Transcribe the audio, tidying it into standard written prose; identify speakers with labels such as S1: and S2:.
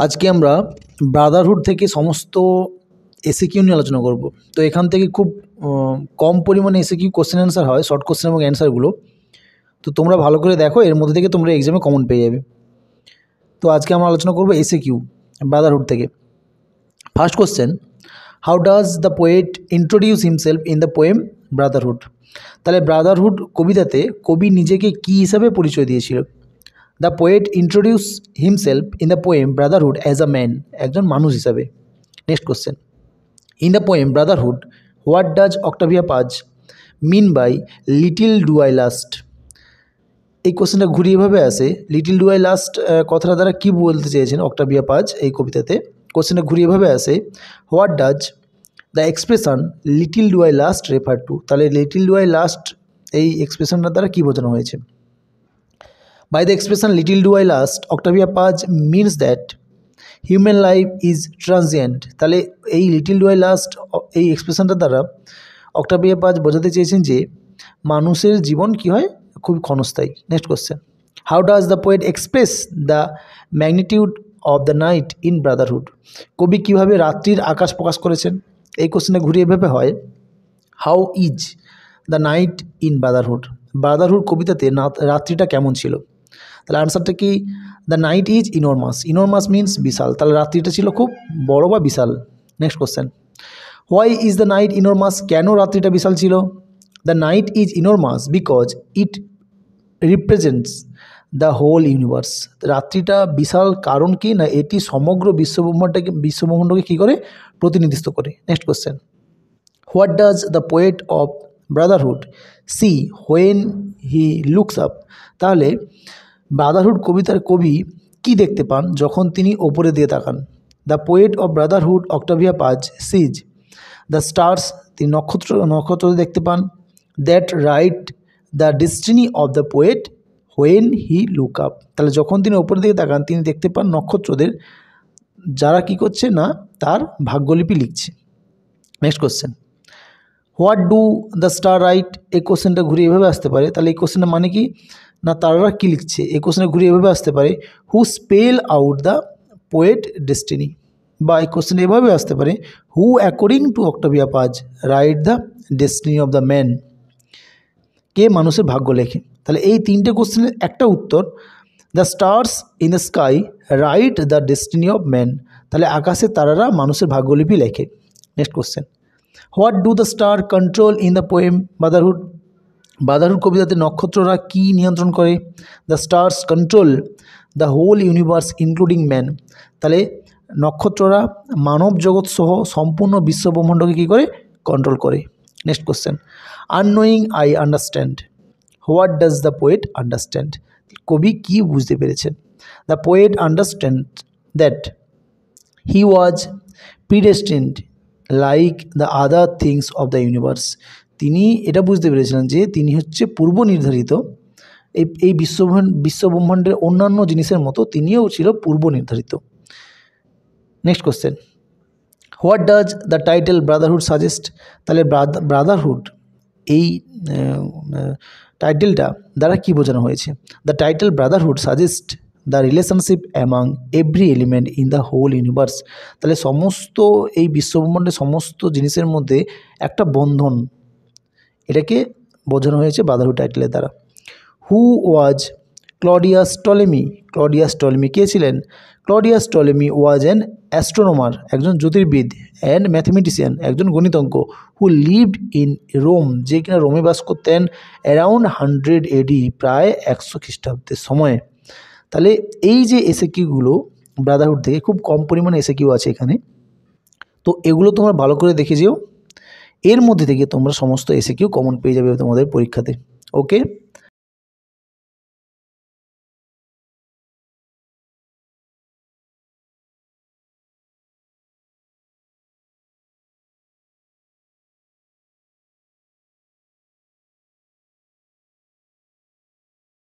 S1: আজকে আমরা ব্রাদারহুড থেকে সমস্ত এসএকিউ নিয়ে আলোচনা করব। তো এখান থেকে খুব কম পরিমাণে এসএকিউ কোশ্চেন অ্যান্সার হয়, শর্ট কোশ্চেন এবং অ্যান্সারগুলো। তো তোমরা ভালো করে দেখো, এর মধ্যে থেকে তোমরা এক্সামে কমন পেয়ে যাবে। তো আজকে আমরা আলোচনা করব এসএকিউ ব্রাদারহুড থেকে। First question, how does the poet introduce himself in the poem Brotherhood? তাহলে ব্রাদারহুড কবিতাতে কবি নিজেকে কী হিসাবে পরিচয় দিয়েছিল? The poet introduce himself in the poem Brotherhood as a man, একজন মানুষ হিসাবে। Next question, in the poem Brotherhood what does Octavio Paz mean by little do I last? এই কোশ্চেনটা ঘুরিয়ে এভাবে আসে, লিটিল ডু আই লাস্ট কথাটা দ্বারা কী বলতে চেয়েছেন অক্টাভিয়া পাজ এই কবিতাতে? কোশ্চেনটা ঘুরিয়ে এভাবে আসে, what does the expression little do I last refer to? তাহলে লিটিল ডু আই লাস্ট এই এক্সপ্রেশনটার দ্বারা কী বোঝানো হয়েছে? By the expression little do I last, Octavia Paz means that human life is transient. তাহলে এই লিটিল ডু আই লাস্ট এই এক্সপ্রেশনটার দ্বারা অক্টাভিয়া পাজ বোঝাতে চেয়েছেন যে মানুষের জীবন কী হয়, খুব ক্ষণস্থায়ী। Next question, how does the poet express the magnitude of the night in Brotherhood? কবি কীভাবে রাত্রির আকাশ প্রকাশ করেছেন? এই কোশ্চেনে ঘুরিয়ে ভেবে হয়, how is the night in brotherhood? Brotherhood কবিতাতে রাত্রিটা কেমন ছিল? তাহলে আনসারটা কি, the night is enormous. Enormous means বিশাল, তাহলে রাত্রিটা ছিল খুব বড় বা বিশাল। Next question, why is the night enormous? কেন রাত্রিটা বিশাল ছিল? The night is enormous because it represents the whole universe. রাত্রিটা বিশাল কারণ কি না, এটি সমগ্র বিশ্বব্রহ্মাণ্ডকে কী করে প্রতিনিধিত্ব করে। Next question, what does the poet of Brotherhood see when he looks up? তাহলে ব্রাদারহুড কবিতার কবি কি দেখতে পান যখন তিনি ওপরে দিয়ে তাকান? The poet of Brotherhood Octavio Paz sees the stars, তিনি নক্ষত্র দেখতে পান। That right the destiny of the poet when he look up? তাহলে যখন তিনি ওপরের দিকে তাকান তিনি দেখতে পান নক্ষত্রদের, যারা কি করছে না তার ভাগ্যলিপি লিখছে। Next question, what do the star right? এই কোশ্চেনটা ঘুরিয়ে এভাবে আসতে পারে, তাহলে এই কোশ্চেনটা মানে কি না তারারা কী লিখছে? এই কোশ্চেনটা ঘুরিয়ে এভাবে আসতে পারে, who spell out the poet destiny? বা এই কোশ্চেনটা এভাবে আসতে পারে, who according to Octavio Paz write the destiny of the man? কে মানুষের ভাগ্য লেখে? তাহলে এই তিনটে কোশ্চেনের একটা উত্তর, the stars in the sky write the destiny of man. তাহলে আকাশের তারারা মানুষের ভাগ্যলিপি লেখে। Next question, what do the star control in the poem brotherhood? Brotherhood কবিতাতে নক্ষত্ররা কী নিয়ন্ত্রণ করে? The stars control the whole universe including man. তাহলে নক্ষত্ররা মানব জগৎ সহ সম্পূর্ণ বিশ্বব্রহ্মাণ্ডকে কী করে কন্ট্রোল করে। Next question, unknowing I understand, what does the poet understand? কবি কী বুঝতে পেরেছেন? The poet understand that he was predestined like the other things of the universe. তিনি এটা বুঝতে পেরেছিলেন যে তিনি হচ্ছে পূর্ব নির্ধারিত, এই বিশ্বব্রহ্মাণ্ডের অন্যান্য জিনিসের মতো তিনিও ছিল পূর্ব নির্ধারিত। Next question, what does the title Brotherhood suggest? তাহলে ব্রাদারহুড এই টাইটেলটা দ্বারা কী বোঝানো হয়েছে? The title Brotherhood suggest the relationship among every element in the whole universe. তাহলে সমস্ত এই বিশ্বব্রহ্মাণ্ডের সমস্ত জিনিসের মধ্যে একটা বন্ধন, এটাকে বোঝানো হয়েছে ব্রাদারহুড টাইটেলের দ্বারা। হু ওয়াজ ক্লডিয়াস টলেমি? ক্লডিয়াস টলেমি কে ছিলেন? Claudius Ptolemy was an astronomer, একজন জ্যোতির্বিদ, অ্যান্ড ম্যাথমেটিশিয়ান, একজন গণিতজ্ঞ, হু লিভড ইন রোম, যে কিনা রোমে বাস করতেন, অ্যারাউন্ড 100 AD, প্রায় 100 খ্রিস্টাব্দের সময়ে। তাহলে এই যে এসএকিউগুলো ব্রাদারহুড থেকে খুব কম পরিমাণে এসএকিউ আছে এখানে, তো এগুলো তোমরা ভালো করে দেখে যেও, এর মধ্যে থেকে তোমরা সমস্ত এসএকিউ কমন পেয়ে যাবে তোমাদের পরীক্ষাতে। ওকে।